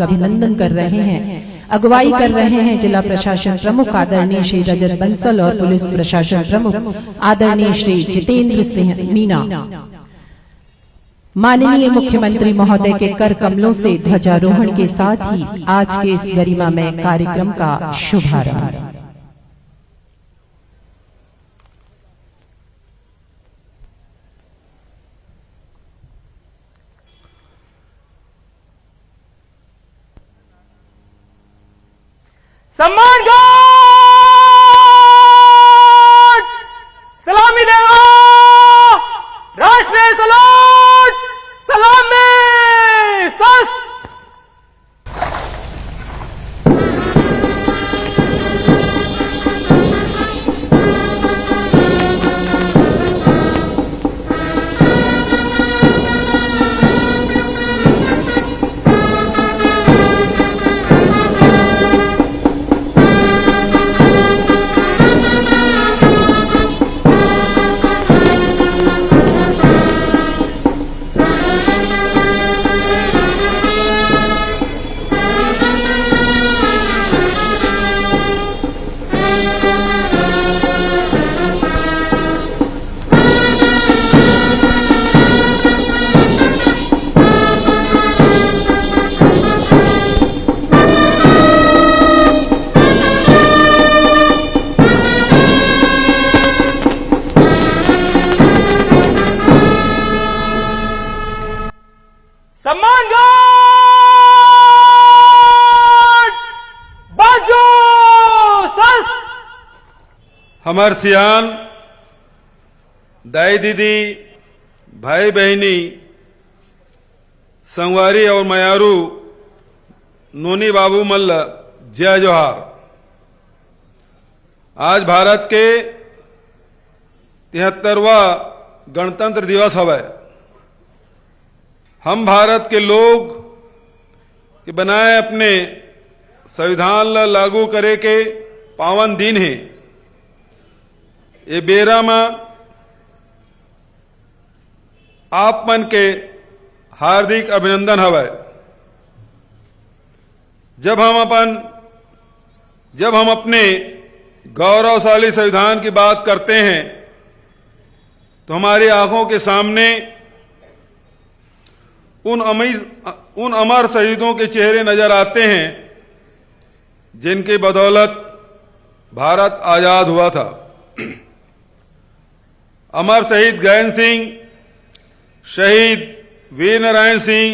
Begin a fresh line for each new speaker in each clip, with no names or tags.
हार्दिक अभिनंदन कर रहे हैं। अगुवाई कर रहे हैं जिला प्रशासन प्रमुख आदरणीय श्री रजत बंसल और पुलिस प्रशासन प्रमुख आदरणीय श्री जितेंद्र सिंह मीणा। माननीय मुख्यमंत्री महोदय के कर कमलों से ध्वजारोहण के साथ ही आज के इस गरिमामय कार्यक्रम का शुभारंभ।
सम्मान घाट सलामी देगा राष्ट्रीय सलाट सलाम में सस्त। सम्मान घाट बाजू सस्त।
हमार सियान दाई दीदी भाई बहनी संगवारी और मयारू नोनी बाबू मल्ल जय जोहार। आज भारत के 73वां गणतंत्र दिवस हवै। हम भारत के लोग के बनाए अपने संविधान ला लागू करे के पावन दिन है। ये बेरा में आप मन के हार्दिक अभिनंदन हवै। जब हम अपने गौरवशाली संविधान की बात करते हैं तो हमारी आंखों के सामने उन अमर शहीदों के चेहरे नजर आते हैं जिनकी बदौलत भारत आजाद हुआ था। अमर शहीद गैन सिंह, शहीद वीर नारायण सिंह,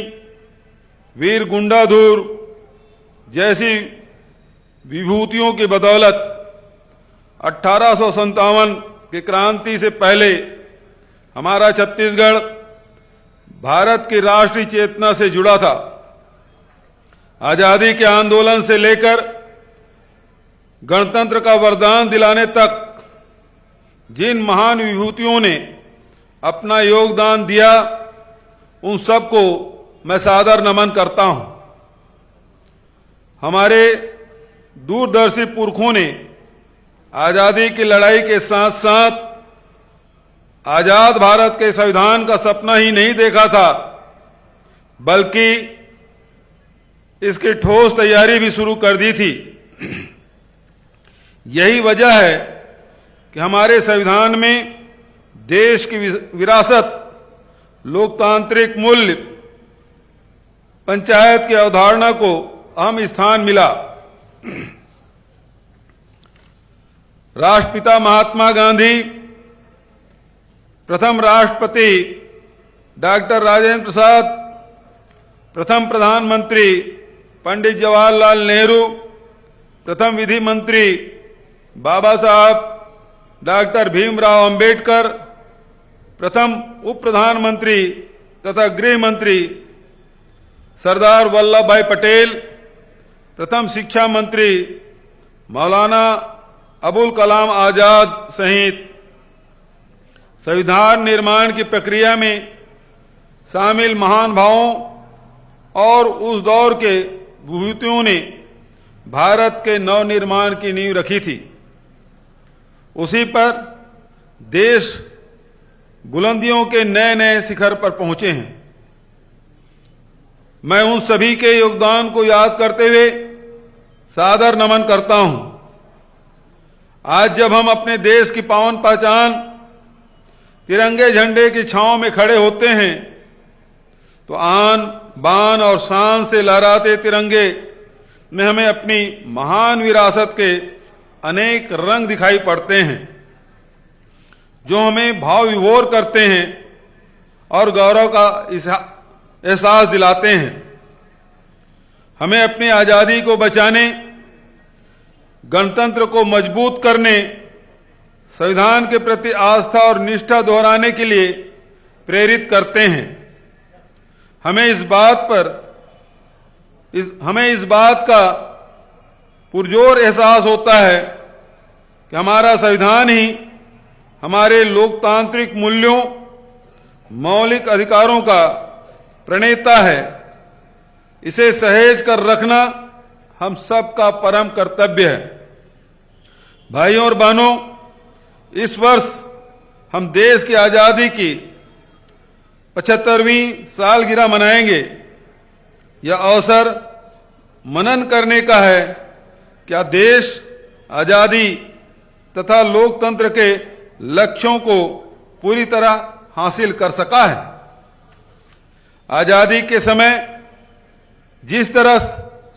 वीर गुंडाधुर जैसी विभूतियों की बदौलत 1857 की क्रांति से पहले हमारा छत्तीसगढ़ भारत की राष्ट्रीय चेतना से जुड़ा था। आजादी के आंदोलन से लेकर गणतंत्र का वरदान दिलाने तक जिन महान विभूतियों ने अपना योगदान दिया उन सबको मैं सादर नमन करता हूं। हमारे दूरदर्शी पुरखों ने आजादी की लड़ाई के साथ साथ आजाद भारत के संविधान का सपना ही नहीं देखा था बल्कि इसकी ठोस तैयारी भी शुरू कर दी थी। यही वजह है कि हमारे संविधान में देश की विरासत, लोकतांत्रिक मूल्य, पंचायत की अवधारणा को अहम स्थान मिला। राष्ट्रपिता महात्मा गांधी, प्रथम राष्ट्रपति डॉक्टर राजेंद्र प्रसाद, प्रथम प्रधानमंत्री पंडित जवाहरलाल नेहरू, प्रथम विधि मंत्री बाबा साहब डॉक्टर भीमराव अंबेडकर, प्रथम उप प्रधानमंत्री तथा गृह मंत्री सरदार वल्लभ भाई पटेल, प्रथम शिक्षा मंत्री मौलाना अबुल कलाम आजाद सहित संविधान निर्माण की प्रक्रिया में शामिल महान भावों और उस दौर के विभूतियों ने भारत के नवनिर्माण की नींव रखी थी। उसी पर देश बुलंदियों के नए नए शिखर पर पहुंचे हैं। मैं उन सभी के योगदान को याद करते हुए सादर नमन करता हूं। आज जब हम अपने देश की पावन पहचान तिरंगे झंडे की छांव में खड़े होते हैं तो आन बान और शान से लहराते तिरंगे में हमें अपनी महान विरासत के अनेक रंग दिखाई पड़ते हैं जो हमें भाव विभोर करते हैं और गौरव का एहसास दिलाते हैं। हमें अपनी आजादी को बचाने, गणतंत्र को मजबूत करने, संविधान के प्रति आस्था और निष्ठा दोहराने के लिए प्रेरित करते हैं। हमें इस बात का पुरजोर एहसास होता है कि हमारा संविधान ही हमारे लोकतांत्रिक मूल्यों, मौलिक अधिकारों का प्रणेता है। इसे सहेज कर रखना हम सबका परम कर्तव्य है। भाइयों और बहनों, इस वर्ष हम देश की आजादी की 75वीं सालगिरह मनाएंगे। यह अवसर मनन करने का है क्या देश आजादी तथा लोकतंत्र के लक्ष्यों को पूरी तरह हासिल कर सका है। आजादी के समय जिस तरह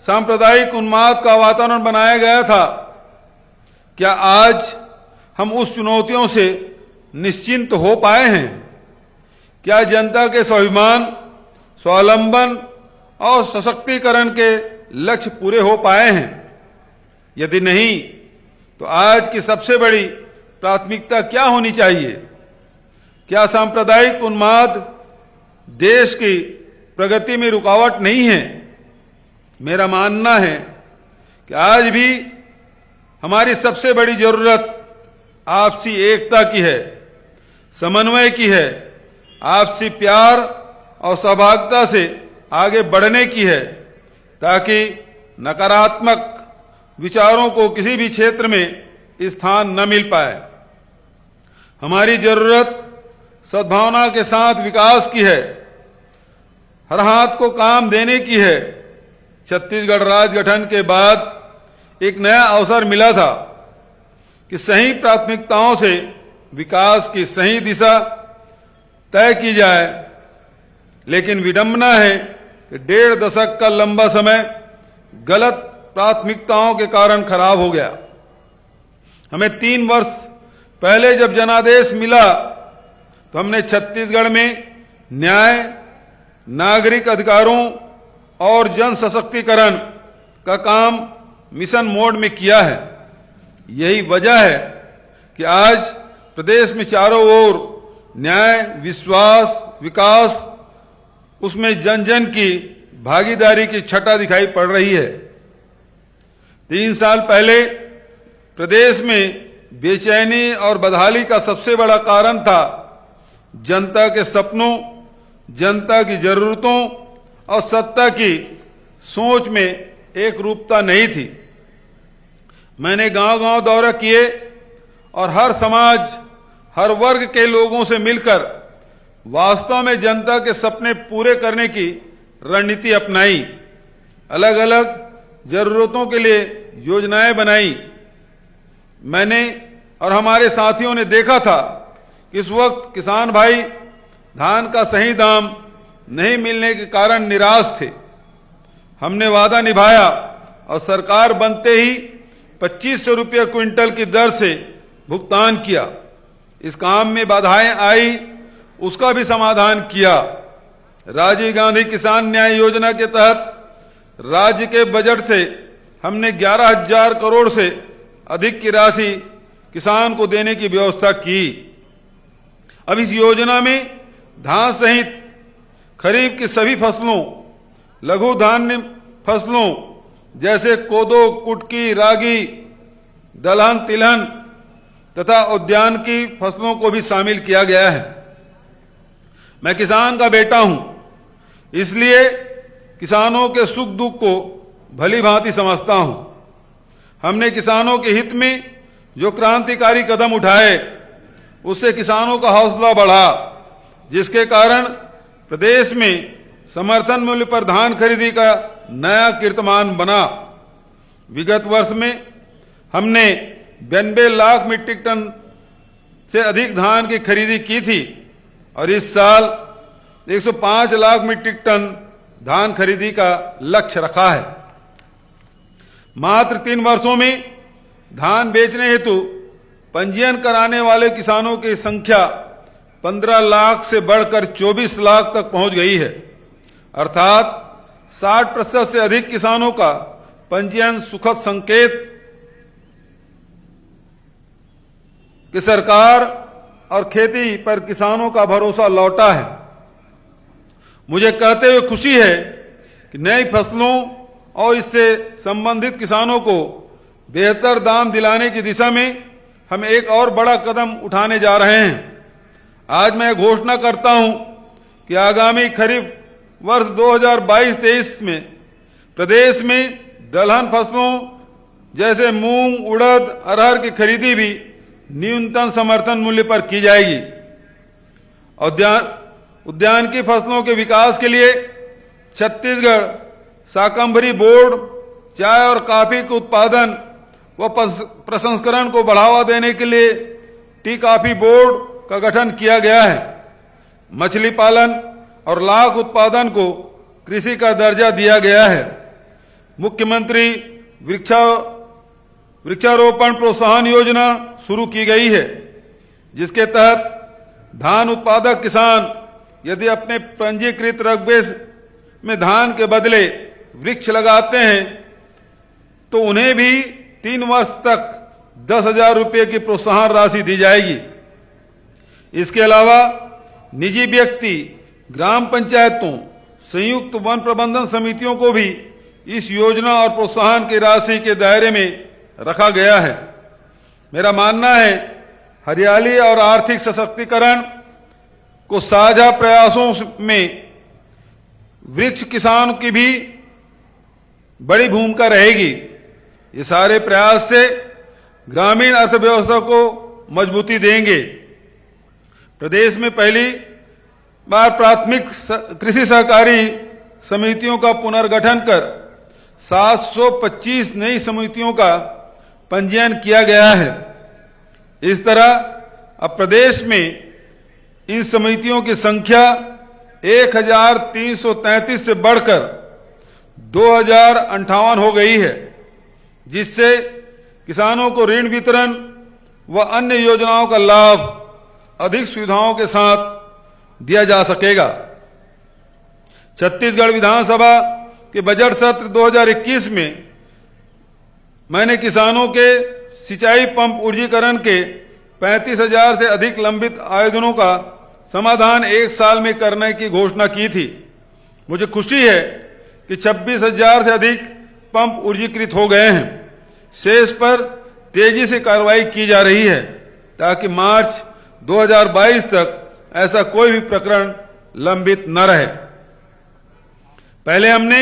सांप्रदायिक उन्माद का वातावरण बनाया गया था, क्या आज हम उस चुनौतियों से निश्चिंत हो पाए हैं? क्या जनता के स्वाभिमान, स्वावलंबन और सशक्तिकरण के लक्ष्य पूरे हो पाए हैं? यदि नहीं, तो आज की सबसे बड़ी प्राथमिकता क्या होनी चाहिए? क्या सांप्रदायिक उन्माद देश की प्रगति में रुकावट नहीं है? मेरा मानना है कि आज भी हमारी सबसे बड़ी जरूरत आपसी एकता की है, समन्वय की है, आपसी प्यार और सहभागिता से आगे बढ़ने की है, ताकि नकारात्मक विचारों को किसी भी क्षेत्र में स्थान न मिल पाए। हमारी जरूरत सद्भावना के साथ विकास की है, हर हाथ को काम देने की है। छत्तीसगढ़ राज्य गठन के बाद एक नया अवसर मिला था कि सही प्राथमिकताओं से विकास की सही दिशा तय की जाए, लेकिन विडंबना है कि 1.5 दशक का लंबा समय गलत प्राथमिकताओं के कारण खराब हो गया। हमें 3 वर्ष पहले जब जनादेश मिला तो हमने छत्तीसगढ़ में न्याय, नागरिक अधिकारों और जन सशक्तिकरण का काम मिशन मोड में किया है। यही वजह है कि आज प्रदेश में चारों ओर न्याय, विश्वास, विकास, उसमें जन जन की भागीदारी की छटा दिखाई पड़ रही है। 3 साल पहले प्रदेश में बेचैनी और बदहाली का सबसे बड़ा कारण था जनता के सपनों, जनता की जरूरतों और सत्ता की सोच में एक रूपता नहीं थी। मैंने गांव-गांव दौरा किए और हर समाज, हर वर्ग के लोगों से मिलकर वास्तव में जनता के सपने पूरे करने की रणनीति अपनाई। अलग अलग जरूरतों के लिए योजनाएं बनाई। मैंने और हमारे साथियों ने देखा था कि इस वक्त किसान भाई धान का सही दाम नहीं मिलने के कारण निराश थे। हमने वादा निभाया और सरकार बनते ही 2500 रुपये क्विंटल की दर से भुगतान किया। इस काम में बाधाएं आई, उसका भी समाधान किया। राजीव गांधी किसान न्याय योजना के तहत राज्य के बजट से हमने 11,000 करोड़ से अधिक की राशि किसान को देने की व्यवस्था की। अब इस योजना में धान सहित खरीफ की सभी फसलों, लघु धान्य फसलों जैसे कोदो, कुटकी, रागी, दलहन, तिलहन तथा उद्यान की फसलों को भी शामिल किया गया है। मैं किसान का बेटा हूं, इसलिए किसानों के सुख दुख को भली भांति समझता हूं। हमने किसानों के हित में जो क्रांतिकारी कदम उठाए, उससे किसानों का हौसला बढ़ा, जिसके कारण प्रदेश में समर्थन मूल्य पर धान खरीदी का नया कीर्तिमान बना। विगत वर्ष में हमने 92 लाख मीट्रिक टन से अधिक धान की खरीदी की थी और इस साल 105 लाख मीट्रिक टन धान खरीदी का लक्ष्य रखा है। मात्र 3 वर्षों में धान बेचने हेतु पंजीयन कराने वाले किसानों की संख्या 15 लाख से बढ़कर 24 लाख तक पहुंच गई है, अर्थात 60% से अधिक किसानों का पंजीयन सुखद संकेत कि सरकार और खेती पर किसानों का भरोसा लौटा है। मुझे कहते हुए खुशी है कि नई फसलों और इससे संबंधित किसानों को बेहतर दाम दिलाने की दिशा में हम एक और बड़ा कदम उठाने जा रहे हैं। आज मैं घोषणा करता हूं कि आगामी खरीफ वर्ष 2022-23 में प्रदेश में दलहन फसलों जैसे मूंग, उड़द, अरहर की खरीदी भी न्यूनतम समर्थन मूल्य पर की जाएगी। उद्यान की फसलों के विकास के लिए छत्तीसगढ़ शाकंभरी बोर्ड चाय और कॉफी के उत्पादन व प्रसंस्करण को बढ़ावा देने के लिए टी कॉफी बोर्ड का गठन किया गया है। मछली पालन और लाख उत्पादन को कृषि का दर्जा दिया गया है। मुख्यमंत्री वृक्षारोपण प्रोत्साहन योजना शुरू की गई है, जिसके तहत धान उत्पादक किसान यदि अपने पंजीकृत रकबे में धान के बदले वृक्ष लगाते हैं तो उन्हें भी 3 वर्ष तक 10,000 रुपये की प्रोत्साहन राशि दी जाएगी। इसके अलावा निजी व्यक्ति, ग्राम पंचायतों, संयुक्त वन प्रबंधन समितियों को भी इस योजना और प्रोत्साहन की राशि के दायरे में रखा गया है। मेरा मानना है हरियाली और आर्थिक सशक्तिकरण को साझा प्रयासों में वृक्ष किसान की भी बड़ी भूमिका रहेगी। ये सारे प्रयास से ग्रामीण अर्थव्यवस्था को मजबूती देंगे। प्रदेश में पहली बार प्राथमिक कृषि सहकारी समितियों का पुनर्गठन कर 725 नई समितियों का पंजीयन किया गया है। इस तरह अब प्रदेश में इन समितियों की संख्या 1333 से बढ़कर 2058 हो गई है, जिससे किसानों को ऋण वितरण व अन्य योजनाओं का लाभ अधिक सुविधाओं के साथ दिया जा सकेगा। छत्तीसगढ़ विधानसभा के बजट सत्र 2021 में मैंने किसानों के सिंचाई पंप ऊर्जीकरण के 35,000 से अधिक लंबित आवेदनों का समाधान 1 साल में करने की घोषणा की थी। मुझे खुशी है कि 26,000 से अधिक पंप ऊर्जीकृत हो गए हैं। शेष पर तेजी से कार्रवाई की जा रही है ताकि मार्च 2022 तक ऐसा कोई भी प्रकरण लंबित न रहे। पहले हमने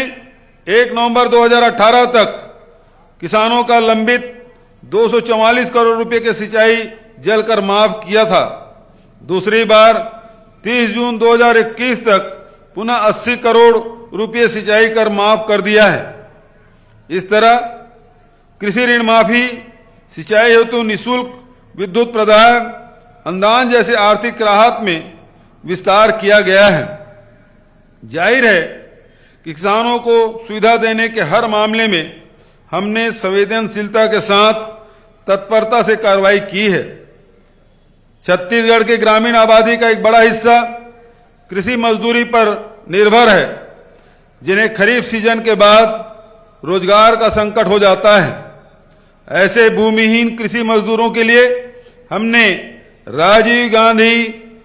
1 नवंबर 2018 तक किसानों का लंबित 244 करोड़ रुपए के सिंचाई जल कर माफ किया था। दूसरी बार 30 जून 2021 तक पुनः 80 करोड़ रुपए सिंचाई कर माफ कर दिया है। इस तरह कृषि ऋण माफी, सिंचाई हेतु निःशुल्क विद्युत प्रदान, अनुदान जैसे आर्थिक राहत में विस्तार किया गया है। जाहिर है कि किसानों को सुविधा देने के हर मामले में हमने संवेदनशीलता के साथ तत्परता से कार्रवाई की है। छत्तीसगढ़ के ग्रामीण आबादी का एक बड़ा हिस्सा कृषि मजदूरी पर निर्भर है, जिन्हें खरीफ सीजन के बाद रोजगार का संकट हो जाता है। ऐसे भूमिहीन कृषि मजदूरों के लिए हमने राजीव गांधी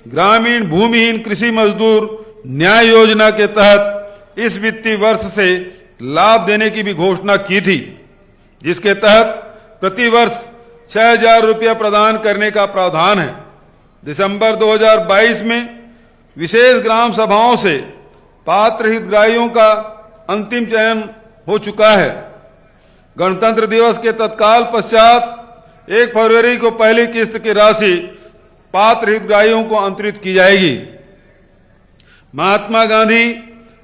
ग्रामीण भूमिहीन कृषि मजदूर न्याय योजना के तहत इस वित्तीय वर्ष से लाभ देने की भी घोषणा की थी, जिसके तहत प्रति वर्ष 6,000 रुपया प्रदान करने का प्रावधान है। दिसंबर 2022 में विशेष ग्राम सभाओं से पात्र हितग्राहियों का अंतिम चयन हो चुका है। गणतंत्र दिवस के तत्काल पश्चात 1 फरवरी को पहली किस्त की राशि पात्र हितग्राहियों को अंतरित की जाएगी। महात्मा गांधी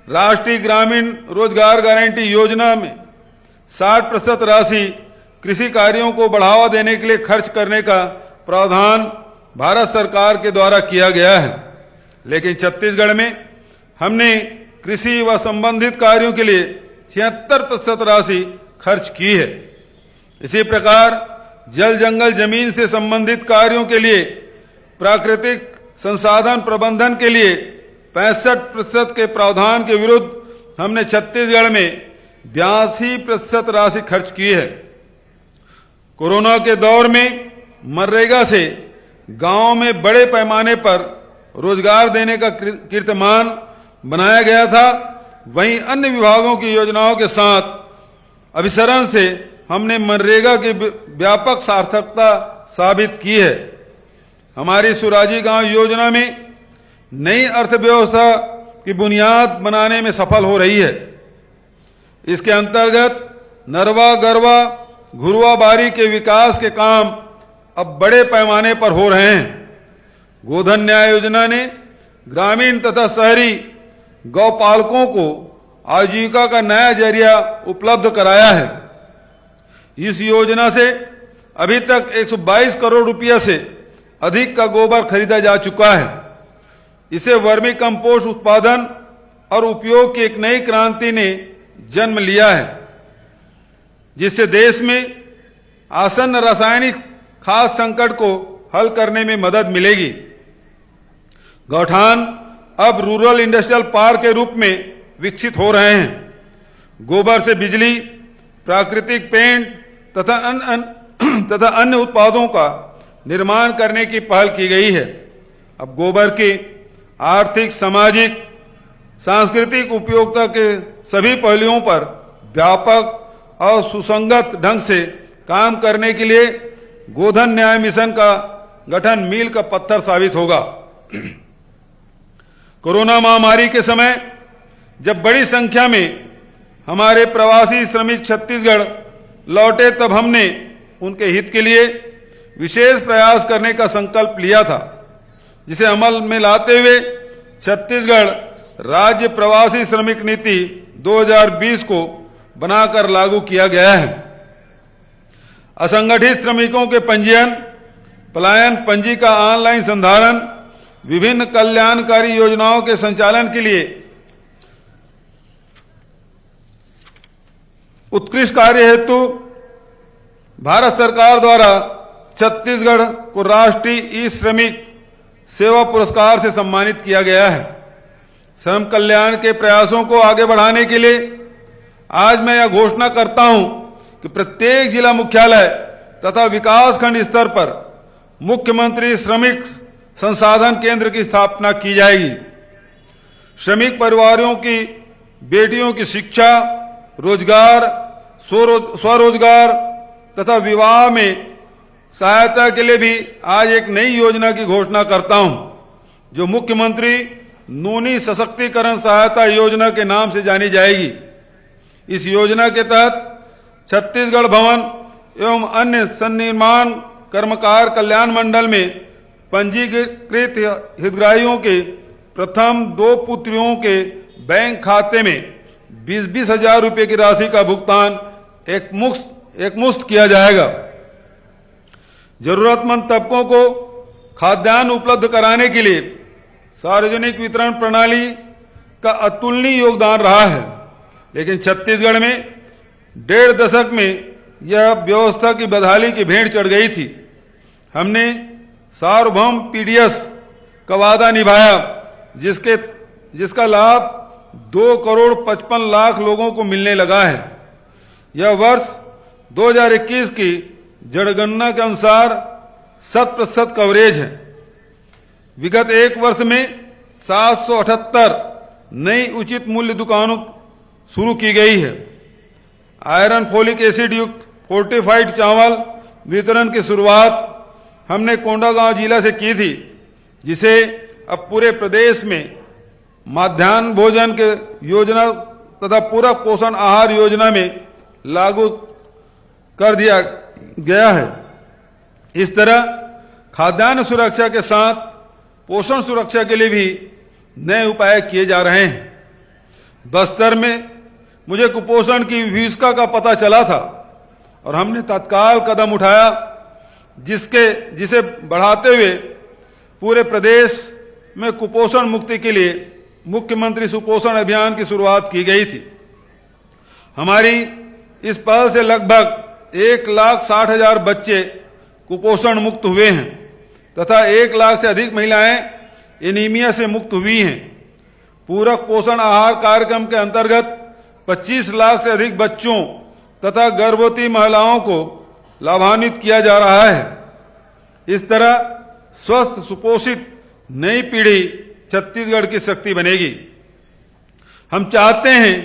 राष्ट्रीय ग्रामीण रोजगार गारंटी योजना में 60% राशि कृषि कार्यों को बढ़ावा देने के लिए खर्च करने का प्रावधान भारत सरकार के द्वारा किया गया है, लेकिन छत्तीसगढ़ में हमने कृषि व संबंधित कार्यों के लिए 76% राशि खर्च की है। इसी प्रकार जल जंगल जमीन से संबंधित कार्यों के लिए प्राकृतिक संसाधन प्रबंधन के लिए 65% के प्रावधान के विरुद्ध हमने छत्तीसगढ़ में 82% राशि खर्च की है। कोरोना के दौर में मनरेगा से गांव में बड़े पैमाने पर रोजगार देने का कीर्तिमान बनाया गया था। वहीं अन्य विभागों की योजनाओं के साथ अभिसरण से हमने मनरेगा की व्यापक सार्थकता साबित की है। हमारी सुराजी गांव योजना में नई अर्थव्यवस्था की बुनियाद बनाने में सफल हो रही है। इसके अंतर्गत नरवा गरवा घुरवा बारी के विकास के काम अब बड़े पैमाने पर हो रहे हैं। गोधन न्याय योजना ने ग्रामीण तथा शहरी गौपालकों को आजीविका का नया जरिया उपलब्ध कराया है। इस योजना से अभी तक 122 करोड़ रुपया से अधिक का गोबर खरीदा जा चुका है। इसे वर्मी कंपोस्ट उत्पादन और उपयोग की एक नई क्रांति ने जन्म लिया है, जिससे देश में आसन्न रासायनिक खाद संकट को हल करने में मदद मिलेगी। गौठान अब रूरल इंडस्ट्रियल पार्क के रूप में विकसित हो रहे हैं। गोबर से बिजली, प्राकृतिक पेंट तथा अन्य उत्पादों का निर्माण करने की पहल की गई है। अब गोबर की आर्थिक, सामाजिक, सांस्कृतिक उपयोगिता के सभी पहलुओं पर व्यापक और सुसंगत ढंग से काम करने के लिए गोधन न्याय मिशन का गठन मील का पत्थर साबित होगा। कोरोना महामारी के समय जब बड़ी संख्या में हमारे प्रवासी श्रमिक छत्तीसगढ़ लौटे, तब हमने उनके हित के लिए विशेष प्रयास करने का संकल्प लिया था, जिसे अमल में लाते हुए छत्तीसगढ़ राज्य प्रवासी श्रमिक नीति 2020 को बनाकर लागू किया गया है। असंगठित श्रमिकों के पंजीयन, पलायन पंजी का ऑनलाइन संधारण, विभिन्न कल्याणकारी योजनाओं के संचालन के लिए उत्कृष्ट कार्य हेतु भारत सरकार द्वारा छत्तीसगढ़ को राष्ट्रीय ई श्रमिक सेवा पुरस्कार से सम्मानित किया गया है। श्रम कल्याण के प्रयासों को आगे बढ़ाने के लिए आज मैं यह घोषणा करता हूं कि प्रत्येक जिला मुख्यालय तथा विकासखंड स्तर पर मुख्यमंत्री श्रमिक संसाधन केंद्र की स्थापना की जाएगी। श्रमिक परिवारों की बेटियों की शिक्षा, रोजगार, स्वरोजगार तथा विवाह में सहायता के लिए भी आज एक नई योजना की घोषणा करता हूं, जो मुख्यमंत्री नूनी सशक्तिकरण सहायता योजना के नाम से जानी जाएगी। इस योजना के तहत छत्तीसगढ़ भवन एवं अन्य सन्निर्माण कर्मकार कल्याण मंडल में पंजीकृत हितग्राहियों के प्रथम 2 पुत्रियों के बैंक खाते में 20-20 हजार रुपये की राशि का भुगतान एक मुश्त किया जाएगा। जरूरतमंद तबकों को खाद्यान्न उपलब्ध कराने के लिए सार्वजनिक वितरण प्रणाली का अतुलनीय योगदान रहा है, लेकिन छत्तीसगढ़ में 1.5 दशक में यह व्यवस्था की बदहाली की भेंट चढ़ गई थी। हमने सार्वभौम पीडीएस का वादा निभाया, जिसका लाभ 2,55,00,000 लोगों को मिलने लगा है। यह वर्ष 2021 की जनगणना के अनुसार 100% कवरेज है। विगत एक वर्ष में 778 नई उचित मूल्य दुकानों शुरू की गई है। आयरन फोलिक एसिड युक्त फोर्टिफाइड चावल वितरण की शुरुआत हमने कोंडागांव जिला से की थी, जिसे अब पूरे प्रदेश में मध्याह्न भोजन के योजना तथा पूरक पोषण आहार योजना में लागू कर दिया गया है। इस तरह खाद्यान्न सुरक्षा के साथ पोषण सुरक्षा के लिए भी नए उपाय किए जा रहे हैं। बस्तर में मुझे कुपोषण की विभीषिका का पता चला था और हमने तत्काल कदम उठाया, जिसे बढ़ाते हुए पूरे प्रदेश में कुपोषण मुक्ति के लिए मुख्यमंत्री सुपोषण अभियान की शुरुआत की गई थी। हमारी इस पहल से लगभग 1,60,000 बच्चे कुपोषण मुक्त हुए हैं तथा 1 लाख से अधिक महिलाएं एनीमिया से मुक्त हुई हैं। पूरक पोषण आहार कार्यक्रम के अंतर्गत 25 लाख से अधिक बच्चों तथा गर्भवती महिलाओं को लाभान्वित किया जा रहा है। इस तरह स्वस्थ सुपोषित नई पीढ़ी छत्तीसगढ़ की शक्ति बनेगी। हम चाहते हैं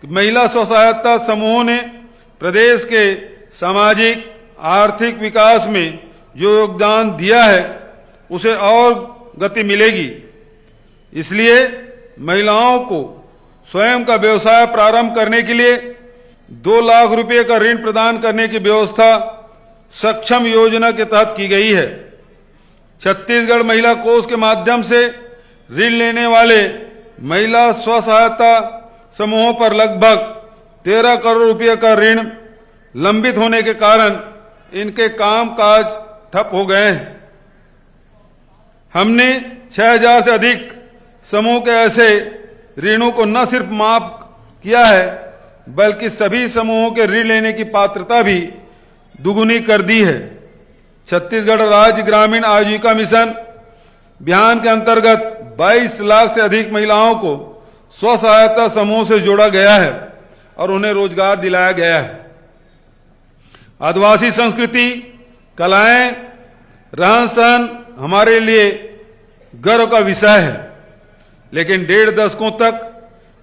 कि महिला स्व सहायता समूहों ने प्रदेश के सामाजिक आर्थिक विकास में जो योगदान दिया है उसे और गति मिलेगी। इसलिए महिलाओं को स्वयं का व्यवसाय प्रारंभ करने के लिए 2 लाख रुपए का ऋण प्रदान करने की व्यवस्था सक्षम योजना के तहत की गई है। छत्तीसगढ़ महिला कोष के माध्यम से ऋण लेने वाले महिला स्व सहायता समूहों पर लगभग 13 करोड़ रुपए का ऋण लंबित होने के कारण इनके कामकाज ठप हो गए हैं। हमने 6,000 से अधिक समूह के ऐसे ऋणों को न सिर्फ माफ किया है बल्कि सभी समूहों के ऋण लेने की पात्रता भी दुगुनी कर दी है। छत्तीसगढ़ राज्य ग्रामीण आजीविका मिशन अभियान के अंतर्गत 22 लाख से अधिक महिलाओं को स्व सहायता समूह से जोड़ा गया है और उन्हें रोजगार दिलाया गया है। आदिवासी संस्कृति, कलाएं, रहन सहन हमारे लिए गर्व का विषय है, लेकिन 1.5 दशकों तक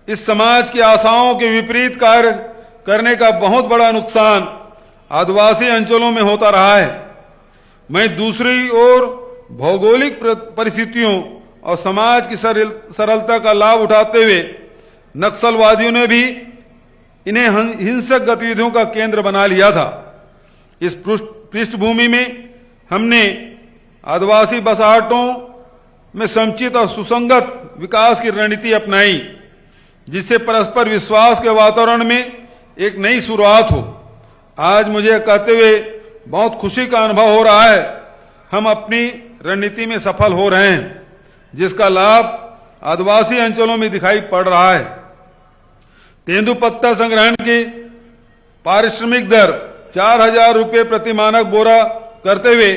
इस समाज की आशाओं के विपरीत कार्य करने का बहुत बड़ा नुकसान आदिवासी अंचलों में होता रहा है। मैं दूसरी ओर भौगोलिक परिस्थितियों और समाज की सरलता का लाभ उठाते हुए नक्सलवादियों ने भी इन्हें हिंसक गतिविधियों का केंद्र बना लिया था। इस पृष्ठभूमि में हमने आदिवासी बसाहटों में समुचित और सुसंगत विकास की रणनीति अपनाई, जिससे परस्पर विश्वास के वातावरण में एक नई शुरुआत हो। आज मुझे कहते हुए बहुत खुशी का अनुभव हो रहा है, हम अपनी रणनीति में सफल हो रहे हैं, जिसका लाभ आदिवासी अंचलों में दिखाई पड़ रहा है। तेंदुपत्ता संग्रहण की पारिश्रमिक दर 4,000 रुपये प्रति मानक बोरा करते हुए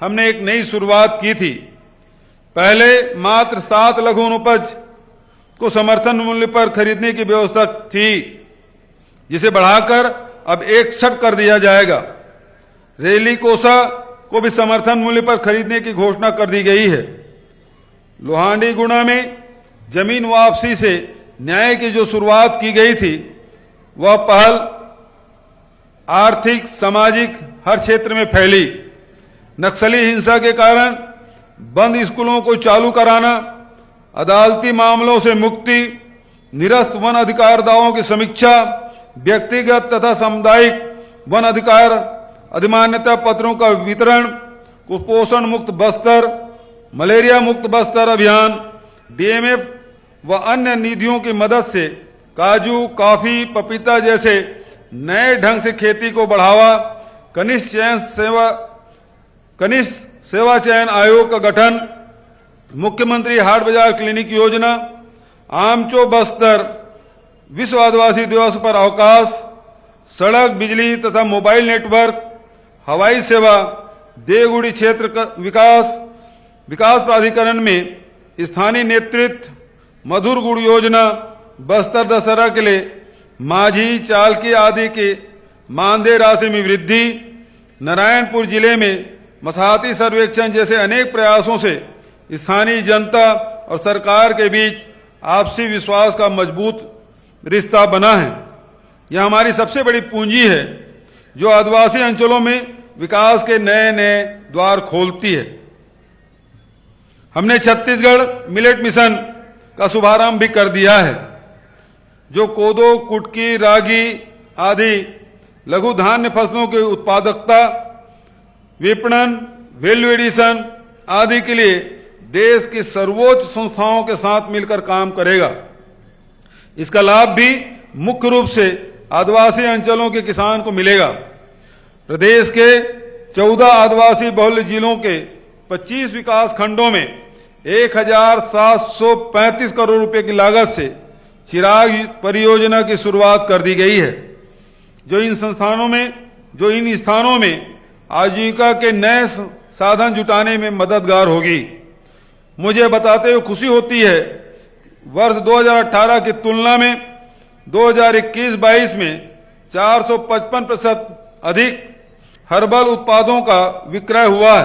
हमने एक नई शुरुआत की थी। पहले मात्र 7 लघु उपज को समर्थन मूल्य पर खरीदने की व्यवस्था थी, जिसे बढ़ाकर अब 61 कर दिया जाएगा। रेली कोसा को भी समर्थन मूल्य पर खरीदने की घोषणा कर दी गई है। लोहांडी गुणा में जमीन वापसी से न्याय की जो शुरुआत की गई थी, वह पहल आर्थिक, सामाजिक हर क्षेत्र में फैली। नक्सली हिंसा के कारण बंद स्कूलों को चालू कराना, अदालती मामलों से मुक्ति, निरस्त वन अधिकार दावों की समीक्षा, व्यक्तिगत तथा सामुदायिक वन अधिकार अधिमान्यता पत्रों का वितरण, कुपोषण मुक्त बस्तर, मलेरिया मुक्त बस्तर अभियान, डीएमएफ व अन्य निधियों की मदद से काजू, कॉफी, पपीता जैसे नए ढंग से खेती को बढ़ावा, कनिष्ठ सेवा चयन आयोग का गठन, मुख्यमंत्री हाट बाजार क्लिनिक योजना, आमचो बस्तर विश्व आदिवासी दिवस पर अवकाश, सड़क, बिजली तथा मोबाइल नेटवर्क, हवाई सेवा, देवगुड़ी क्षेत्र का विकास प्राधिकरण में स्थानीय नेतृत्व, मधुर गुड़ योजना, बस्तर दशहरा के लिए माझी, चालकी आदि के मानदेय राशि में वृद्धि, नारायणपुर जिले में मसाहती सर्वेक्षण जैसे अनेक प्रयासों से स्थानीय जनता और सरकार के बीच आपसी विश्वास का मजबूत रिश्ता बना है। यह हमारी सबसे बड़ी पूंजी है, जो आदिवासी अंचलों में विकास के नए नए द्वार खोलती है। हमने छत्तीसगढ़ मिलेट मिशन का शुभारंभ भी कर दिया है, जो कोदो, कुटकी, रागी आदि लघु धान्य फसलों की उत्पादकता, विपणन, वैल्यू एडिशन आदि के लिए देश की सर्वोच्च संस्थाओं के साथ मिलकर काम करेगा। इसका लाभ भी मुख्य रूप से आदिवासी अंचलों के किसान को मिलेगा। प्रदेश के 14 आदिवासी बहुल जिलों के 25 विकास खंडों में 1735 करोड़ रुपए की लागत से चिराग परियोजना की शुरुआत कर दी गई है, जो इन स्थानों में आजीविका के नए साधन जुटाने में मददगार होगी। मुझे बताते हुए खुशी होती है, वर्ष 2018 की तुलना में 2021-22 में 455% अधिक हर्बल उत्पादों का विक्रय हुआ है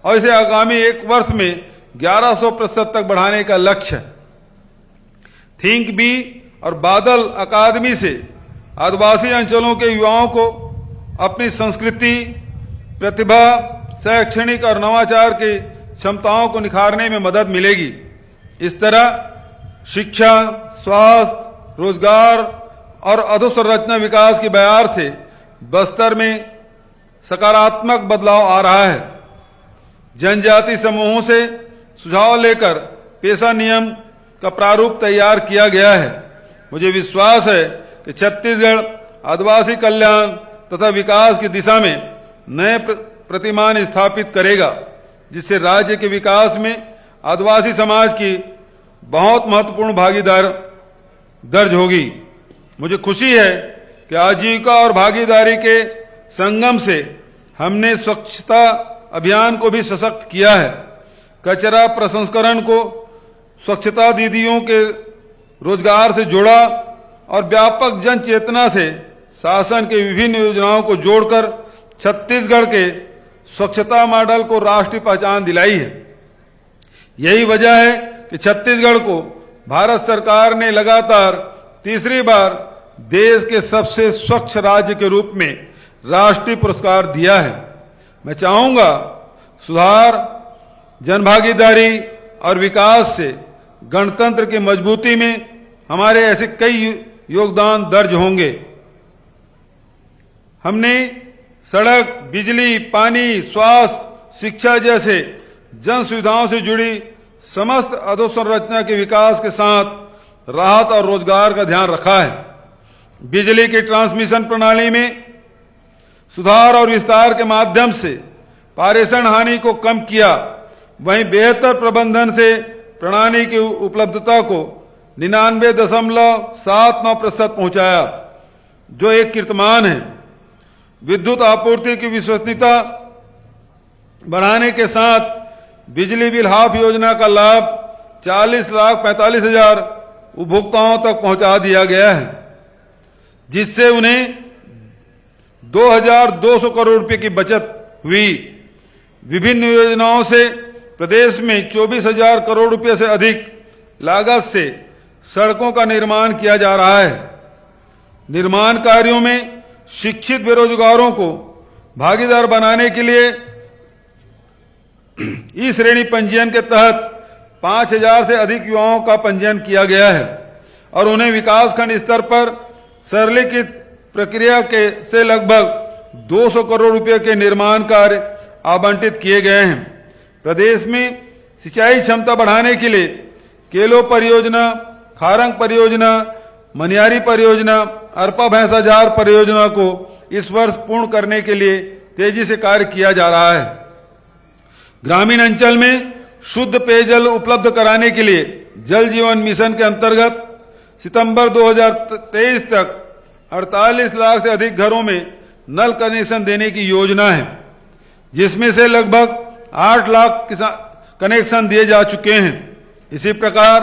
और इसे आगामी एक वर्ष में 1100% तक बढ़ाने का लक्ष्य है। थिंक बी और बादल अकादमी से आदिवासी अंचलों के युवाओं को अपनी संस्कृति, प्रतिभा, शैक्षणिक और नवाचार की क्षमताओं को निखारने में मदद मिलेगी। इस तरह शिक्षा, स्वास्थ्य, रोजगार और अधोसंरचना विकास की बयार से बस्तर में सकारात्मक बदलाव आ रहा है। जनजाति समूहों से सुझाव लेकर पेशा नियम का प्रारूप तैयार किया गया है। मुझे विश्वास है कि छत्तीसगढ़ आदिवासी कल्याण तथा विकास की दिशा में नए प्रतिमान स्थापित करेगा, जिससे राज्य के विकास में आदिवासी समाज की बहुत महत्वपूर्ण भागीदारी दर्ज होगी। मुझे खुशी है कि आजीविका और भागीदारी के संगम से हमने स्वच्छता अभियान को भी सशक्त किया है। कचरा प्रसंस्करण को स्वच्छता दीदियों के रोजगार से जोड़ा और व्यापक जन चेतना से शासन के विभिन्न योजनाओं को जोड़कर छत्तीसगढ़ के स्वच्छता मॉडल को राष्ट्रीय पहचान दिलाई है। यही वजह है कि छत्तीसगढ़ को भारत सरकार ने लगातार तीसरी बार देश के सबसे स्वच्छ राज्य के रूप में राष्ट्रीय पुरस्कार दिया है। मैं चाहूंगा सुधार, जनभागीदारी और विकास से गणतंत्र की मजबूती में हमारे ऐसे कई योगदान दर्ज होंगे। हमने सड़क, बिजली, पानी, स्वास्थ्य, शिक्षा जैसे जन सुविधाओं से जुड़ी समस्त अधोसंरचना के विकास के साथ राहत और रोजगार का ध्यान रखा है। बिजली की ट्रांसमिशन प्रणाली में सुधार और विस्तार के माध्यम से पारेषण हानि को कम किया। वहीं बेहतर प्रबंधन से प्रणाली की उपलब्धता को 99.79% पहुंचाया, जो एक कीर्तिमान है। विद्युत आपूर्ति की विश्वसनीयता बढ़ाने के साथ बिजली बिल हाफ योजना का लाभ 40,45,000 उपभोक्ताओं तक पहुंचा दिया गया है, जिससे उन्हें 2,200 करोड़ रुपए की बचत हुई। विभिन्न योजनाओं से प्रदेश में 24,000 करोड़ रुपए से अधिक लागत से सड़कों का निर्माण किया जा रहा है। निर्माण कार्यों में शिक्षित बेरोजगारों को भागीदार बनाने के लिए ई श्रेणी पंजीयन के तहत 5,000 से अधिक युवाओं का पंजीयन किया गया है और उन्हें विकासखंड स्तर पर सरलीकृत प्रक्रिया से लगभग 200 करोड़ रुपए के निर्माण कार्य आवंटित किए गए हैं। प्रदेश में सिंचाई क्षमता बढ़ाने के लिए केलो परियोजना, खारंग परियोजना, मनियारी परियोजना, अरपा भैंसाझार परियोजना को इस वर्ष पूर्ण करने के लिए तेजी से कार्य किया जा रहा है। ग्रामीण अंचल में शुद्ध पेयजल उपलब्ध कराने के लिए जल जीवन मिशन के अंतर्गत सितंबर 2023 तक 48 लाख से अधिक घरों में नल कनेक्शन देने की योजना है, जिसमें से लगभग 8 लाख कनेक्शन दिए जा चुके हैं। इसी प्रकार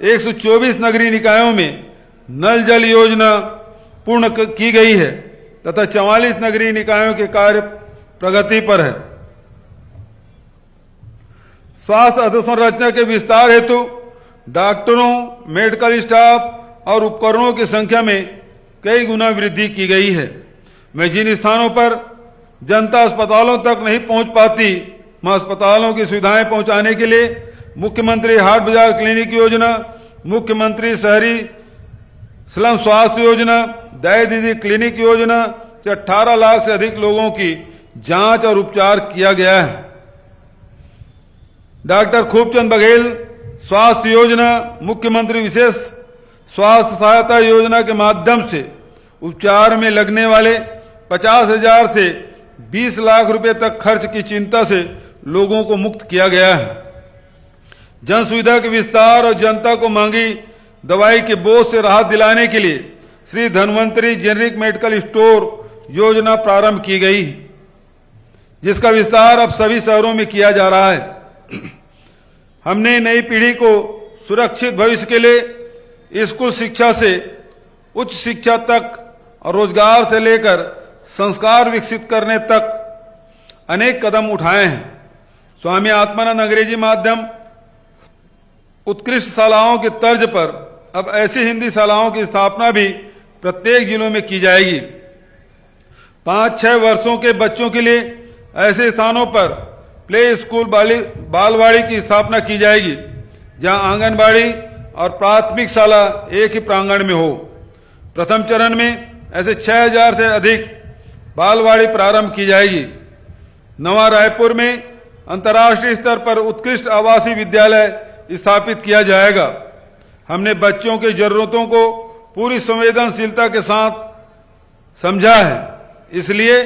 124 नगरीय निकायों में नल जल योजना पूर्ण की गई है तथा 44 नगरीय निकायों के कार्य प्रगति पर है। स्वास्थ्य अधोसंरचना के विस्तार हेतु डॉक्टरों, मेडिकल स्टाफ और उपकरणों की संख्या में कई गुना वृद्धि की गई है। मैं जिन स्थानों पर जनता अस्पतालों तक नहीं पहुंच पाती, वहां अस्पतालों की सुविधाएं पहुंचाने के लिए मुख्यमंत्री हाट बाजार क्लिनिक योजना, मुख्यमंत्री शहरी स्लम स्वास्थ्य योजना, दया दीदी क्लिनिक योजना से 18 लाख से अधिक लोगों की जांच और उपचार किया गया है। डॉक्टर खूबचंद बघेल स्वास्थ्य योजना, मुख्यमंत्री विशेष स्वास्थ्य सहायता योजना के माध्यम से उपचार में लगने वाले 50,000 से 20 लाख रुपए तक खर्च की चिंता से लोगों को मुक्त किया गया है। जन सुविधा के विस्तार और जनता को महंगी दवाई के बोझ से राहत दिलाने के लिए Shri Dhanvantari generic medical store योजना प्रारंभ की गई, जिसका विस्तार अब सभी शहरों में किया जा रहा है। हमने नई पीढ़ी को सुरक्षित भविष्य के लिए स्कूल शिक्षा से उच्च शिक्षा तक और रोजगार से लेकर संस्कार विकसित करने तक अनेक कदम उठाए हैं। स्वामी आत्मानंद अंग्रेजी माध्यम उत्कृष्ट शालाओं के तर्ज पर अब ऐसी हिंदी शालाओं की स्थापना भी प्रत्येक जिलों में की जाएगी। 5-6 वर्षों के बच्चों के लिए ऐसे स्थानों पर प्ले स्कूल बालवाड़ी की स्थापना की जाएगी, जहां आंगनबाड़ी और प्राथमिक शाला एक ही प्रांगण में हो। प्रथम चरण में ऐसे 6,000 से अधिक बालवाड़ी प्रारंभ की जाएगी। नवा रायपुर में अंतर्राष्ट्रीय स्तर पर उत्कृष्ट आवासीय विद्यालय स्थापित किया जाएगा। हमने बच्चों की जरूरतों को पूरी संवेदनशीलता के साथ समझा है, इसलिए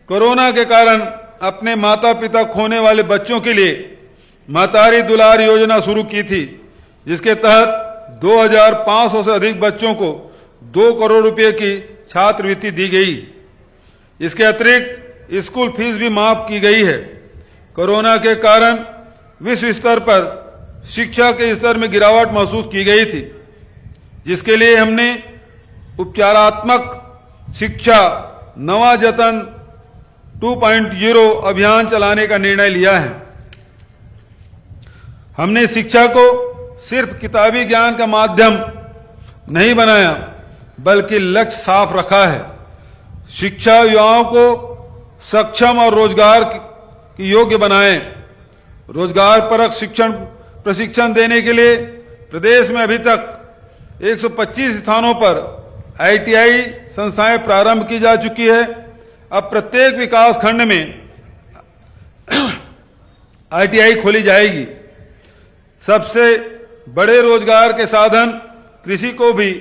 कोरोना के कारण अपने माता पिता खोने वाले बच्चों के लिए महतारी दुलार योजना शुरू की थी, जिसके तहत 2,500 से अधिक बच्चों को 2 करोड़ रुपए की छात्रवृत्ति दी गई। इसके अतिरिक्त स्कूल फीस भी माफ की गई है। कोरोना के कारण विश्व स्तर पर शिक्षा के स्तर में गिरावट महसूस की गई थी, जिसके लिए हमने उपचारात्मक शिक्षा नवा जतन 2.0 अभियान चलाने का निर्णय लिया है। हमने शिक्षा को सिर्फ किताबी ज्ञान का माध्यम नहीं बनाया, बल्कि लक्ष्य साफ रखा है। शिक्षा युवाओं को सक्षम और रोजगार के योग्य बनाए। रोजगार परक शिक्षण प्रशिक्षण देने के लिए प्रदेश में अभी तक 125 स्थानों पर ITI संस्थाएं प्रारंभ की जा चुकी है। अब प्रत्येक विकास खंड में ITI खोली जाएगी। सबसे बड़े रोजगार के साधन कृषि को भी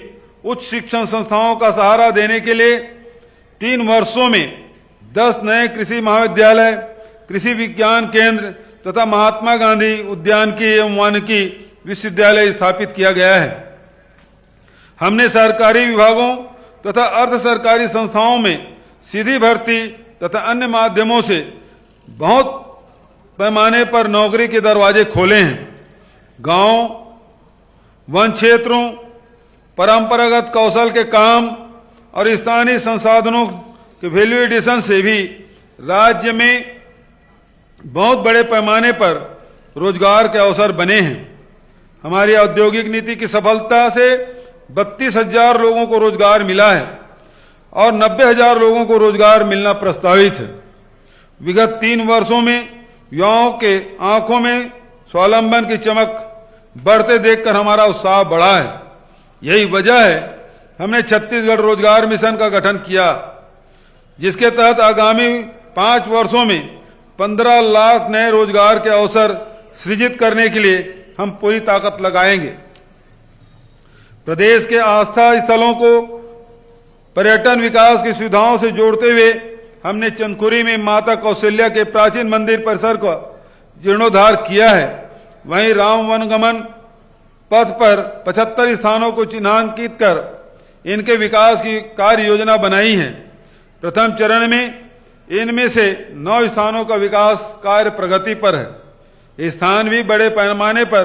उच्च शिक्षण संस्थाओं का सहारा देने के लिए 3 वर्षों में 10 नए कृषि महाविद्यालय, कृषि विज्ञान केंद्र तथा महात्मा गांधी उद्यानिकी एवं वानिकी विश्वविद्यालय स्थापित किया गया है। हमने सरकारी विभागों तथा अर्ध सरकारी संस्थाओं में सीधी भर्ती तथा अन्य माध्यमों से बहुत पैमाने पर नौकरी के दरवाजे खोले हैं। गांव, वन क्षेत्रों, परंपरागत कौशल के काम और स्थानीय संसाधनों के वैल्यू एडिशन से भी राज्य में बहुत बड़े पैमाने पर रोजगार के अवसर बने हैं। हमारी औद्योगिक नीति की सफलता से 32,000 लोगों को रोजगार मिला है और 90,000 लोगों को रोजगार मिलना प्रस्तावित है। विगत 3 वर्षों में युवाओं के आंखों में स्वावलंबन की चमक बढ़ते देखकर हमारा उत्साह बढ़ा है। यही वजह है हमने छत्तीसगढ़ रोजगार मिशन का गठन किया, जिसके तहत आगामी 5 वर्षों में 15 लाख नए रोजगार के अवसर सृजित करने के लिए हम पूरी ताकत लगाएंगे। प्रदेश के आस्था स्थलों को पर्यटन विकास की सुविधाओं से जोड़ते हुए हमने चंदखुरी में माता कौशल्या के प्राचीन मंदिर परिसर का जीर्णोद्धार किया है। वहीं राम वनगमन पथ पर 75 स्थानों को चिन्हांकित कर इनके विकास की कार्य योजना बनाई है। प्रथम चरण में इनमें से 9 स्थानों का विकास कार्य प्रगति पर है। ये स्थान भी बड़े पैमाने पर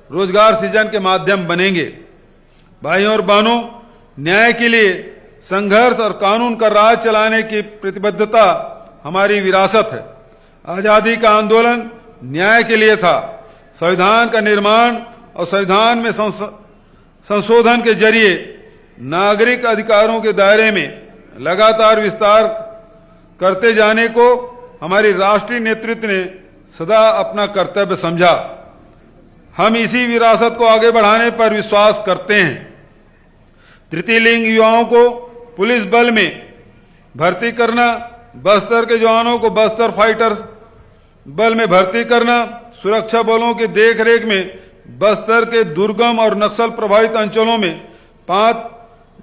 रोजगार सृजन के माध्यम बनेंगे। भाइयों और बहनों, न्याय के लिए संघर्ष और कानून का राज चलाने की प्रतिबद्धता हमारी विरासत है। आजादी का आंदोलन न्याय के लिए था। संविधान का निर्माण और संविधान में संशोधन के जरिए नागरिक अधिकारों के दायरे में लगातार विस्तार करते जाने को हमारी राष्ट्रीय नेतृत्व ने सदा अपना कर्तव्य समझा। हम इसी विरासत को आगे बढ़ाने पर विश्वास करते हैं। तृतीय लिंग युवाओं को पुलिस बल में भर्ती करना, बस्तर के जवानों को बस्तर फाइटर्स बल में भर्ती करना, सुरक्षा बलों की देखरेख में बस्तर के दुर्गम और नक्सल प्रभावित अंचलों में 5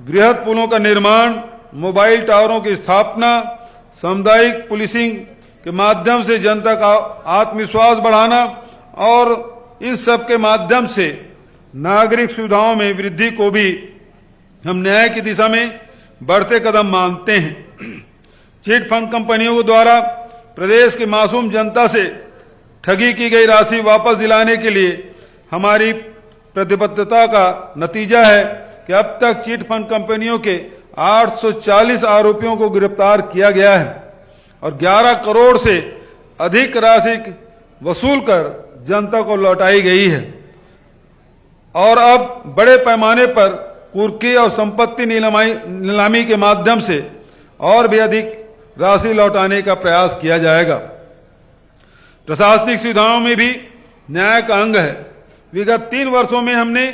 वृहद पुलों का निर्माण, मोबाइल टावरों की स्थापना, सामुदायिक पुलिसिंग के माध्यम से जनता का आत्मविश्वास बढ़ाना और इन सब के माध्यम से नागरिक सुविधाओं में वृद्धि को भी हम न्याय की दिशा में बढ़ते कदम मानते हैं। चिट फंड कंपनियों के द्वारा प्रदेश की मासूम जनता से ठगी की गई राशि वापस दिलाने के लिए हमारी प्रतिबद्धता का नतीजा है कि अब तक चिट फंड कंपनियों के 840 आरोपियों को गिरफ्तार किया गया है और 11 करोड़ से अधिक राशि वसूल कर जनता को लौटाई गई है और अब बड़े पैमाने पर कुर्की और संपत्ति नीलामी के माध्यम से और भी अधिक राशि लौटाने का प्रयास किया जाएगा। प्रशासनिक सुविधाओं में भी न्याय का अंग है। विगत 3 वर्षों में हमने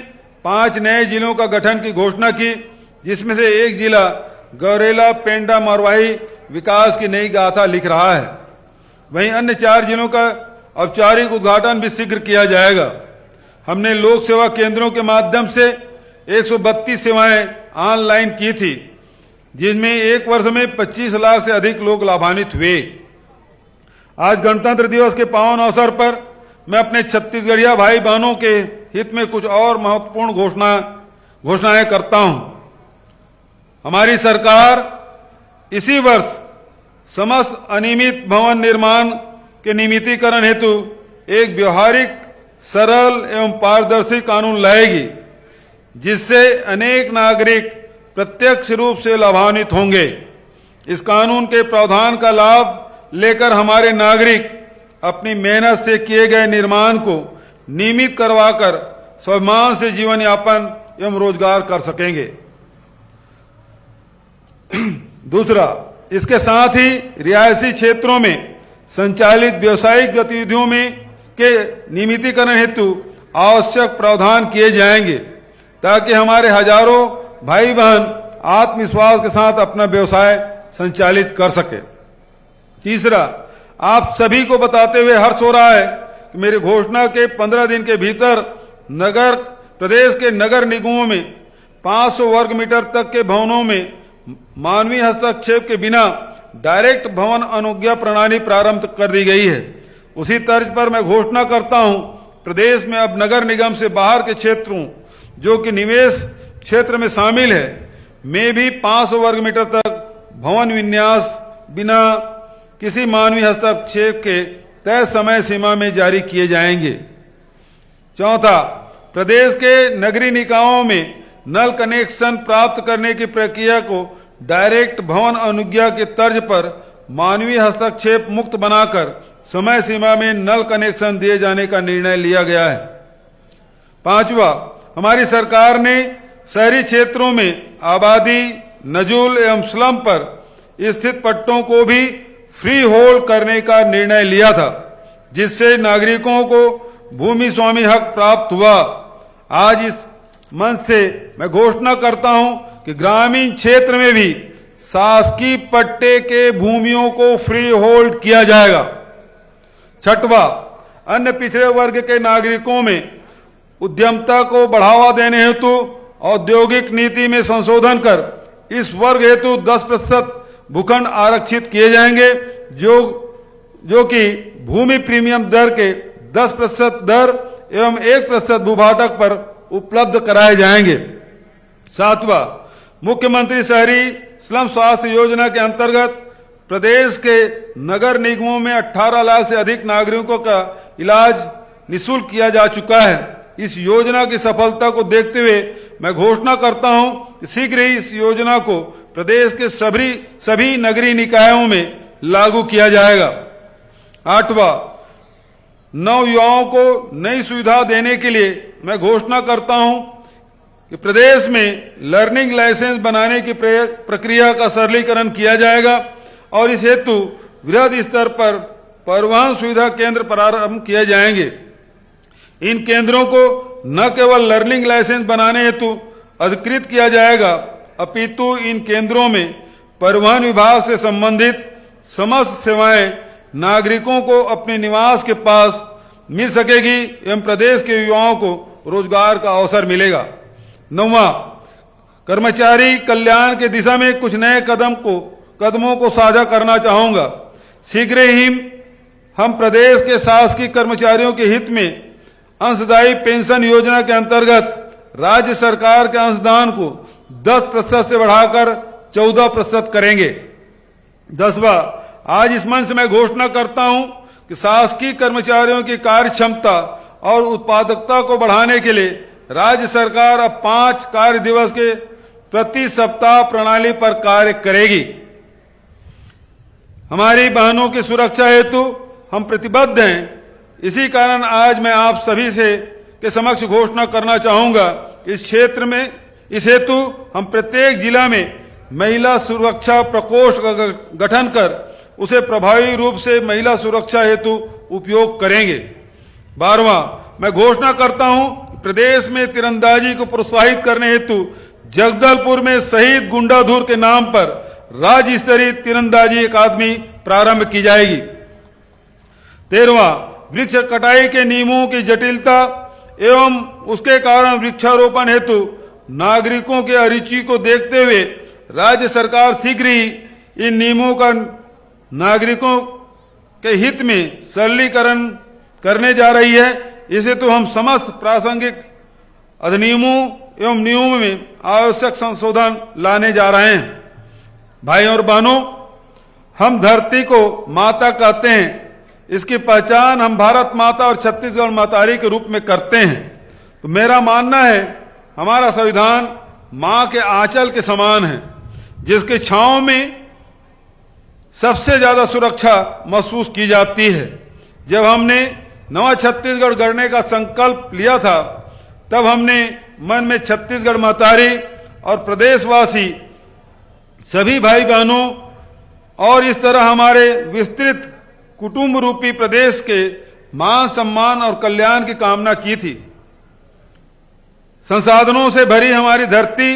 5 नए जिलों का गठन की घोषणा की, जिसमें से एक जिला गौरेला पेंडा मरवाही विकास की नई गाथा लिख रहा है। वहीं अन्य 4 जिलों का औपचारिक उद्घाटन भी शीघ्र किया जाएगा। हमने लोक सेवा केंद्रों के माध्यम से 132 सेवाएं ऑनलाइन की थी, जिनमें एक वर्ष में 25 लाख से अधिक लोग लाभान्वित हुए। आज गणतंत्र दिवस के पावन अवसर पर मैं अपने छत्तीसगढ़िया भाई बहनों के हित में कुछ और महत्वपूर्ण घोषणाएं करता हूं। हमारी सरकार इसी वर्ष समस्त अनियमित भवन निर्माण के नियमितीकरण हेतु एक व्यवहारिक, सरल एवं पारदर्शी कानून लाएगी, जिससे अनेक नागरिक प्रत्यक्ष रूप से लाभान्वित होंगे। इस कानून के प्रावधान का लाभ लेकर हमारे नागरिक अपनी मेहनत से किए गए निर्माण को नियमित करवाकर स्वाभिमान से जीवन यापन एवं रोजगार कर सकेंगे। दूसरा, इसके साथ ही रिहायशी क्षेत्रों में संचालित व्यावसायिक गतिविधियों में के नियमितीकरण हेतु आवश्यक प्रावधान किए जाएंगे, ताकि हमारे हजारों भाई बहन आत्मविश्वास के साथ अपना व्यवसाय संचालित कर सके। तीसरा, आप सभी को बताते हुए हर्ष हो रहा है कि मेरी घोषणा के 15 दिन के भीतर प्रदेश के नगर निगमों में 500 वर्ग मीटर तक के भवनों में मानवीय हस्तक्षेप के बिना डायरेक्ट भवन अनुज्ञा प्रणाली प्रारंभ कर दी गई है। उसी तर्ज पर मैं घोषणा करता हूं, प्रदेश में अब नगर निगम से बाहर के क्षेत्रों जो कि निवेश क्षेत्र में शामिल है में भी 500 वर्ग मीटर तक भवन विन्यास बिना किसी मानवीय हस्तक्षेप के तय समय सीमा में जारी किए जाएंगे। चौथा, प्रदेश के नगरीय निकायों में नल कनेक्शन प्राप्त करने की प्रक्रिया को डायरेक्ट भवन अनुज्ञा के तर्ज पर मानवीय हस्तक्षेप मुक्त बनाकर समय सीमा में नल कनेक्शन दिए जाने का निर्णय लिया गया है। पांचवा, हमारी सरकार ने शहरी क्षेत्रों में आबादी, नजुल एवं स्लम पर स्थित पट्टों को भी फ्री होल्ड करने का निर्णय लिया था, जिससे नागरिकों को भूमि स्वामी हक प्राप्त हुआ। आज इस मंच से मैं घोषणा करता हूं कि ग्रामीण क्षेत्र में भी शासकीय पट्टे के भूमियों को फ्री होल्ड किया जाएगा। छठवां, अन्य पिछड़े वर्ग के नागरिकों में उद्यमता को बढ़ावा देने हेतु औद्योगिक नीति में संशोधन कर इस वर्ग हेतु 10% भूखंड आरक्षित किए जाएंगे, जो कि भूमि प्रीमियम दर के 10% दर एवं 1% भूभाटक पर उपलब्ध कराए जाएंगे। सातवां, मुख्यमंत्री शहरी स्लम स्वास्थ्य योजना के अंतर्गत प्रदेश के नगर निगमों में 18 लाख से अधिक नागरिकों का इलाज निःशुल्क किया जा चुका है। इस योजना की सफलता को देखते हुए मैं घोषणा करता हूं कि शीघ्र ही इस योजना को प्रदेश के सभी नगरीय निकायों में लागू किया जाएगा। आठवां, नव युवाओं को नई सुविधा देने के लिए मैं घोषणा करता हूं कि प्रदेश में लर्निंग लाइसेंस बनाने की प्रक्रिया का सरलीकरण किया जाएगा और इस हेतु वृहद स्तर पर परिवहन सुविधा केंद्र प्रारंभ किए जाएंगे। इन केंद्रों को न केवल लर्निंग लाइसेंस बनाने हेतु अधिकृत किया जाएगा, अपितु इन केंद्रों में परिवहन विभाग से संबंधित समस्त सेवाएं नागरिकों को अपने निवास के पास मिल सकेगी एवं प्रदेश के युवाओं को रोजगार का अवसर मिलेगा। 9वां, कर्मचारी कल्याण की दिशा में कुछ नए कदमों को साझा करना चाहूंगा। शीघ्र ही हम प्रदेश के शासकीय कर्मचारियों के हित में अंशदायी पेंशन योजना के अंतर्गत राज्य सरकार के अंशदान को 10% से बढ़ाकर 14% करेंगे। 10वां, आज इस मंच में घोषणा करता हूं कि शासकीय कर्मचारियों की कार्य क्षमता और उत्पादकता को बढ़ाने के लिए राज्य सरकार अब 5 कार्य दिवस के प्रति सप्ताह प्रणाली पर कार्य करेगी। हमारी बहनों की सुरक्षा हेतु हम प्रतिबद्ध हैं। इसी कारण आज मैं आप सभी से के समक्ष घोषणा करना चाहूंगा, इस क्षेत्र में इस हेतु हम प्रत्येक जिला में महिला सुरक्षा प्रकोष्ठ का गठन कर उसे प्रभावी रूप से महिला सुरक्षा हेतु उपयोग करेंगे। 12वां, मैं घोषणा करता हूं, प्रदेश में तीरंदाजी को प्रोत्साहित करने हेतु जगदलपुर में शहीद गुंडाधुर के नाम पर राज्य स्तरीय तीरंदाजी अकादमी प्रारंभ की जाएगी। 13वां, वृक्ष कटाई के नियमों की जटिलता एवं उसके कारण वृक्षारोपण हेतु नागरिकों के अरुचि को देखते हुए राज्य सरकार शीघ्र ही इन नियमों का नागरिकों के हित में सरलीकरण करने जा रही है। इसे तो हम समस्त प्रासंगिक अधिनियमों एवं नियमों में आवश्यक संशोधन लाने जा रहे हैं। भाई और बहनों, हम धरती को माता कहते हैं। इसकी पहचान हम भारत माता और छत्तीसगढ़ मातारी के रूप में करते हैं। तो मेरा मानना है, हमारा संविधान मां के आंचल के समान है, जिसके छांव में सबसे ज्यादा सुरक्षा महसूस की जाती है। जब हमने नवा छत्तीसगढ़ गढ़ने का संकल्प लिया था, तब हमने मन में छत्तीसगढ़ मातारी और प्रदेशवासी सभी भाई बहनों और इस तरह हमारे विस्तृत कुटुंब रूपी प्रदेश के मान सम्मान और कल्याण की कामना की थी। संसाधनों से भरी हमारी धरती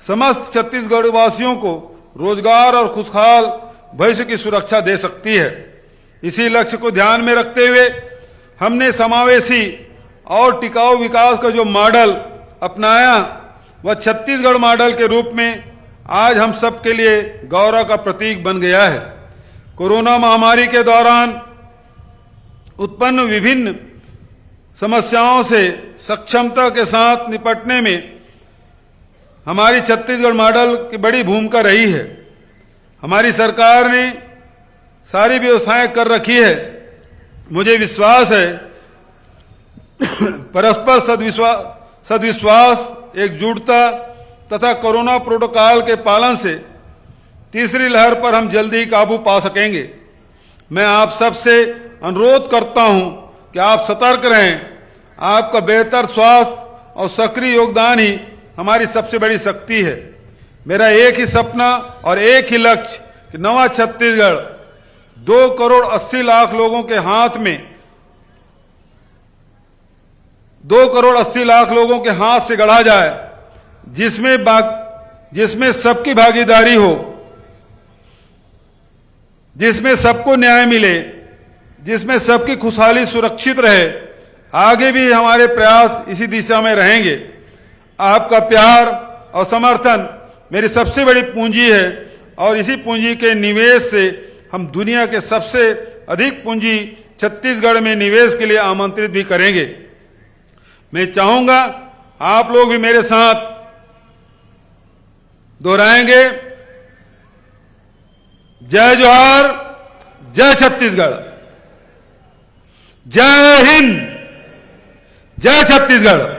समस्त छत्तीसगढ़ वासियों को रोजगार और खुशहाल भविष्य की सुरक्षा दे सकती है। इसी लक्ष्य को ध्यान में रखते हुए हमने समावेशी और टिकाऊ विकास का जो मॉडल अपनाया, वह छत्तीसगढ़ मॉडल के रूप में आज हम सबके लिए गौरव का प्रतीक बन गया है। कोरोना महामारी के दौरान उत्पन्न विभिन्न समस्याओं से सक्षमता के साथ निपटने में हमारी छत्तीसगढ़ मॉडल की बड़ी भूमिका रही है। हमारी सरकार ने सारी व्यवस्थाएं कर रखी है। मुझे विश्वास है, परस्पर सद्विश्वास, एकजुटता तथा कोरोना प्रोटोकॉल के पालन से तीसरी लहर पर हम जल्दी ही काबू पा सकेंगे। मैं आप सबसे अनुरोध करता हूं कि आप सतर्क रहें। आपका बेहतर स्वास्थ्य और सक्रिय योगदान ही हमारी सबसे बड़ी शक्ति है। मेरा एक ही सपना और एक ही लक्ष्य कि नवा छत्तीसगढ़ 2 करोड़ 80 लाख लोगों के हाथ में 2 करोड़ 80 लाख लोगों के हाथ से गढ़ा जाए, जिसमें सबकी भागीदारी हो, जिसमें सबको न्याय मिले, जिसमें सबकी खुशहाली सुरक्षित रहे। आगे भी हमारे प्रयास इसी दिशा में रहेंगे। आपका प्यार और समर्थन मेरी सबसे बड़ी पूंजी है और इसी पूंजी के निवेश से हम दुनिया के सबसे अधिक पूंजी छत्तीसगढ़ में निवेश के लिए आमंत्रित भी करेंगे। मैं चाहूंगा आप लोग भी मेरे साथ दोहराएंगे, जय जोहार, जय छत्तीसगढ़, जय हिंद, जय छत्तीसगढ़।